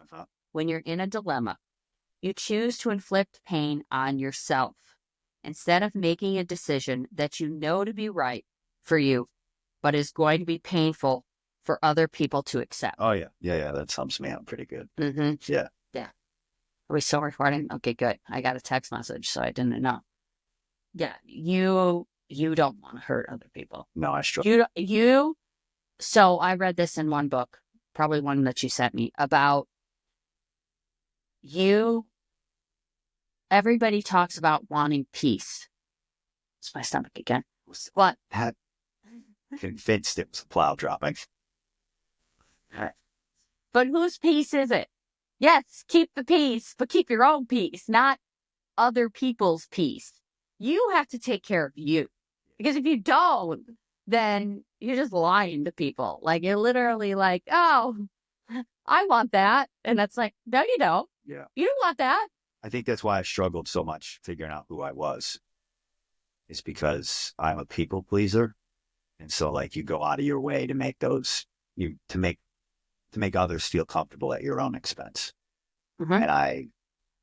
when you're in a dilemma, you choose to inflict pain on yourself instead of making a decision that you know to be right for you, but is going to be painful for other people to accept. Oh, yeah. Yeah. That sums me out pretty good. Mm-hmm. Yeah. Yeah. Are we still recording? Okay, good. I got a text message, so I didn't know. Yeah. You don't want to hurt other people. No, I struggle. So I read this in one book, probably one that you sent me, about you. Everybody talks about wanting peace. It's my stomach again. What? That convinced it was a plow dropping. But whose peace is it? Yes, keep the peace, but keep your own peace, not other people's peace. You have to take care of you. Because if you don't, then you're just lying to people. Like, you're literally like, oh, I want that. And that's like, no, you don't. Yeah. You don't want that. I think that's why I struggled so much figuring out who I was. It's because I'm a people pleaser. And so like you go out of your way to make to make others feel comfortable at your own expense. Mm-hmm.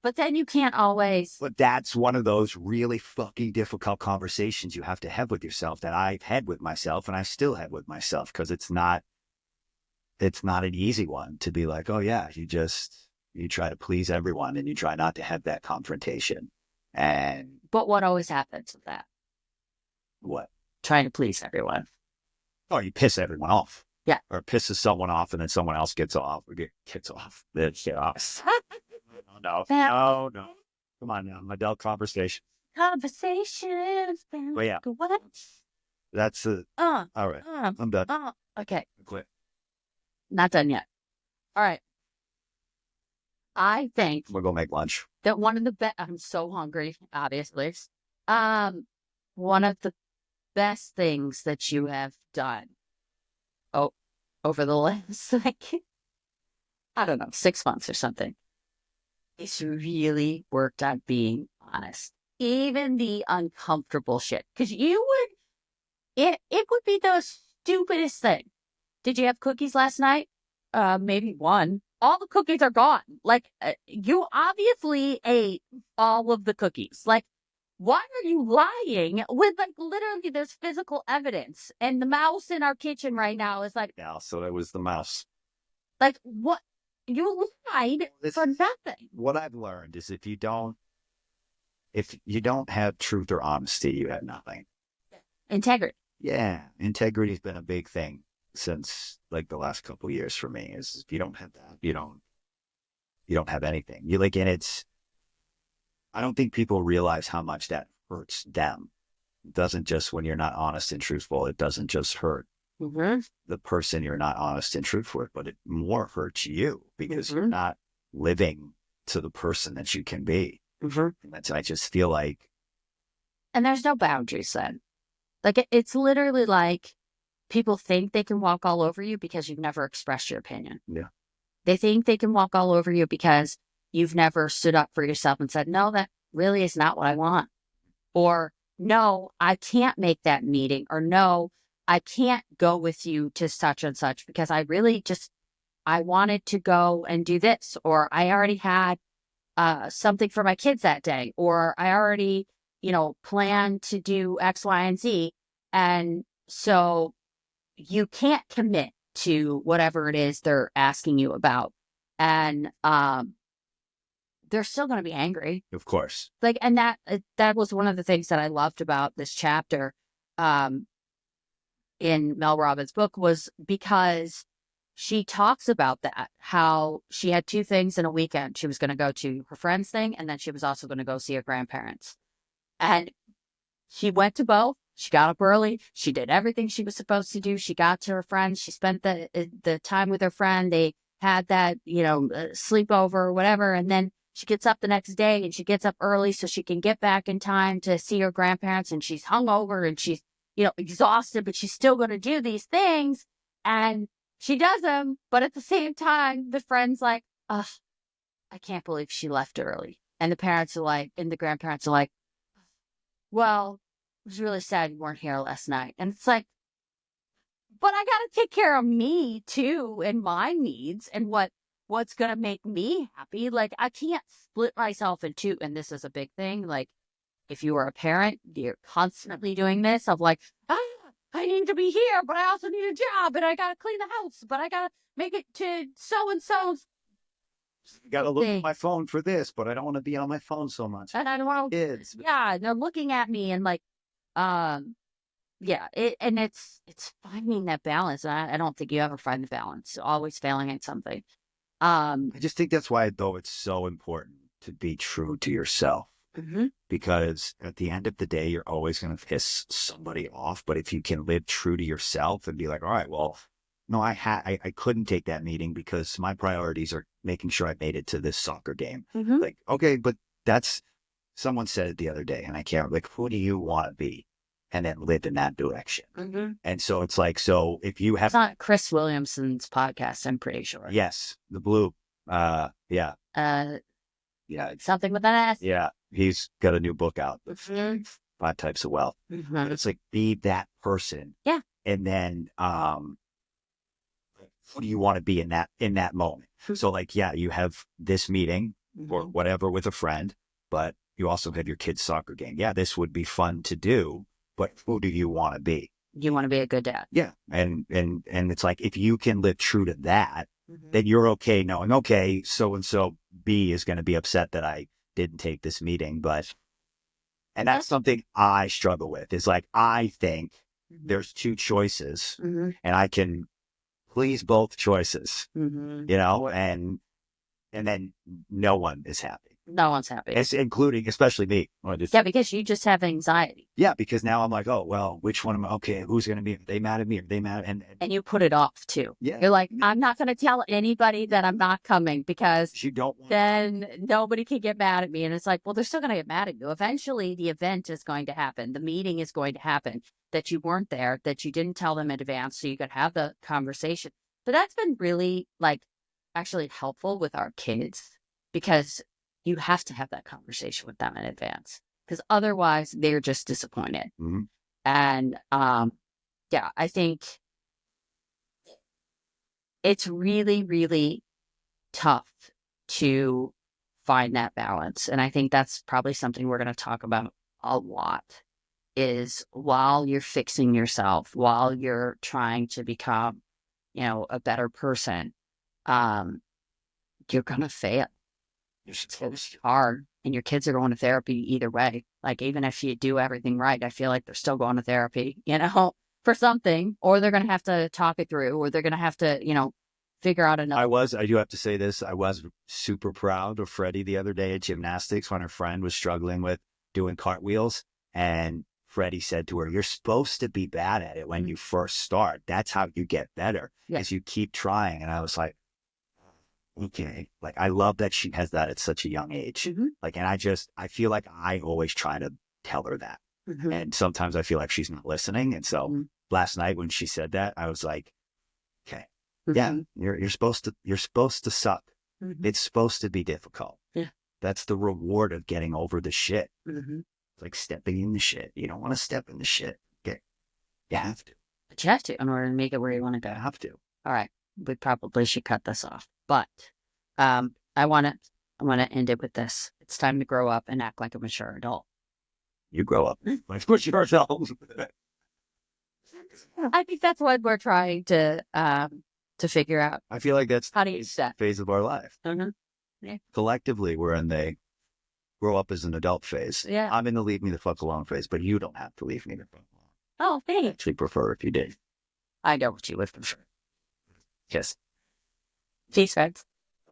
But then you can't always. But that's one of those really fucking difficult conversations you have to have with yourself that I've had with myself and I still have with myself, because it's not an easy one to be like, oh yeah, you try to please everyone and you try not to have that confrontation. But what always happens with that? What? Trying to please everyone. Oh, you piss everyone off. Yeah. Or pisses someone off and then someone else gets off. Gets off. No. Come on now. Adult conversation. Conversations. But yeah. What? That's it. All right. I'm done. Okay. Quit. Not done yet. All right. I think we'll go make lunch. That one of the best. I'm so hungry, obviously. One of the best things that you have done over the last, I don't know, 6 months or something, is really worked on being honest. Even the uncomfortable shit. Because it would be the stupidest thing. Did you have cookies last night? Maybe one. All the cookies are gone. You obviously ate all of the cookies. Why are you lying when, literally there's physical evidence? And the mouse in our kitchen right now is yeah, so that was the mouse. What? You lied for nothing. What I've learned is if you don't have truth or honesty, you have nothing. Integrity. Yeah. Integrity's been a big thing since the last couple of years for me. Is if you don't have that, you don't have anything. I don't think people realize how much that hurts them. It doesn't just, when you're not honest and truthful, it doesn't just hurt the person you're not honest and truthful with, but it more hurts you because you're not living to the person that you can be. And I just feel like. And there's no boundaries then. It's literally people think they can walk all over you because you've never expressed your opinion. Yeah. They think they can walk all over you because you've never stood up for yourself and said, no, that really is not what I want. Or, no, I can't make that meeting. Or, no, I can't go with you to such and such because I really I wanted to go and do this. Or I already had something for my kids that day. Or I already, planned to do X, Y, and Z. And so you can't commit to whatever it is they're asking you about. And they're still going to be angry. Of course. And that was one of the things that I loved about this chapter in Mel Robbins' book, was because she talks about that, how she had two things in a weekend. She was going to go to her friend's thing, and then she was also going to go see her grandparents. And she went to both. She got up early. She did everything she was supposed to do. She got to her friends. She spent the time with her friend. They had that, sleepover or whatever. And then she gets up the next day, and she gets up early so she can get back in time to see her grandparents. And she's hungover and she's, exhausted, but she's still going to do these things. And she does them. But at the same time, the friend's like, ugh, I can't believe she left early. And the parents are like, and the grandparents are like, well, it was really sad you weren't here last night. And it's like, but I got to take care of me too and my needs and what's going to make me happy. Like, I can't split myself in two. And this is a big thing. Like, if you are a parent, you're constantly doing this of like, I need to be here, but I also need a job and I got to clean the house, but I got to make it to so-and-so's Got to look at thing. my phone for this, but I don't want to be on my phone so much. And I don't want Kids. yeah, they're looking at me and like, yeah, it's finding that balance. I don't think you ever find the balance. Always failing at something. I just think that's why, though, it's so important to be true to yourself. Mm-hmm. Because at the end of the day, you're always going to piss somebody off. But if you can live true to yourself and be like, all right, well, no, I couldn't take that meeting because my priorities are making sure I made it to this soccer game. Mm-hmm. Like, okay, but someone said it the other day, and I can't, like, who do you want to be? And then live in that direction. Mm-hmm. And so it's like, so if you have. It's not Chris Williamson's podcast, I'm pretty sure. Yes, the blue. Yeah. Yeah. Something with an S. Yeah. He's got a new book out, Mm-hmm. 5 Types of Wealth. Mm-hmm. It's like, be that person. Yeah. And then, who do you want to be in that moment? So like, yeah, you have this meeting or whatever with a friend, but you also have your kid's soccer game. Yeah, this would be fun to do, but who do you want to be? You want to be a good dad. Yeah. And it's like, if you can live true to that, then you're okay knowing, okay, so-and-so B is going to be upset that I didn't take this meeting, and that's something I struggle with. Is like, I think there's 2 choices and I can please both choices, you know, and then no one is happy. No one's happy. It's including, especially me. Yeah, because you just have anxiety. Yeah, because now I'm like, oh, well, which one am I? Okay, who's going to be? Are they mad at me? Are they mad? And you put it off too. Yeah. You're like, I'm not going to tell anybody that I'm not coming because you don't then nobody can get mad at me. And it's like, well, they're still going to get mad at you. Eventually, the event is going to happen. The meeting is going to happen that you weren't there, that you didn't tell them in advance so you could have the conversation. But that's been really like actually helpful with our kids because you have to have that conversation with them in advance because otherwise they're just disappointed. Mm-hmm. And yeah, I think it's really, really tough to find that balance. And I think that's probably something we're going to talk about a lot is while you're fixing yourself, while you're trying to become, a better person, you're going to fail. It's hard. And your kids are going to therapy either way. Like, even if you do everything right, I feel like they're still going to therapy, for something, or they're going to have to talk it through, or they're going to have to, figure out another. I do have to say this. I was super proud of Freddie the other day at gymnastics when her friend was struggling with doing cartwheels. And Freddie said to her, you're supposed to be bad at it when you first start. That's how you get better, is you keep trying. And I was like, okay, like, I love that she has that at such a young age. Like, and I feel like I always try to tell her that. And sometimes I feel like she's not listening. And so last night when she said that, I was like, okay, yeah, you're supposed to suck. It's supposed to be difficult. Yeah. That's the reward of getting over the shit. It's like stepping in the shit. You don't want to step in the shit. Okay. You have to. But you have to in order to make it where you want to go. You have to. All right. We probably should cut this off. But I want to end it with this. It's time to grow up and act like a mature adult. You grow up. Let's push yourself. I think that's what we're trying to figure out. I feel like that's how do you set phase of our life. Yeah. Collectively, we're in the grow up as an adult phase. Yeah. I'm in the leave me the fuck alone phase, but you don't have to leave me the fuck alone. Oh, thanks. I actually prefer if you did. I know what you would prefer. Yes. Peace, friends.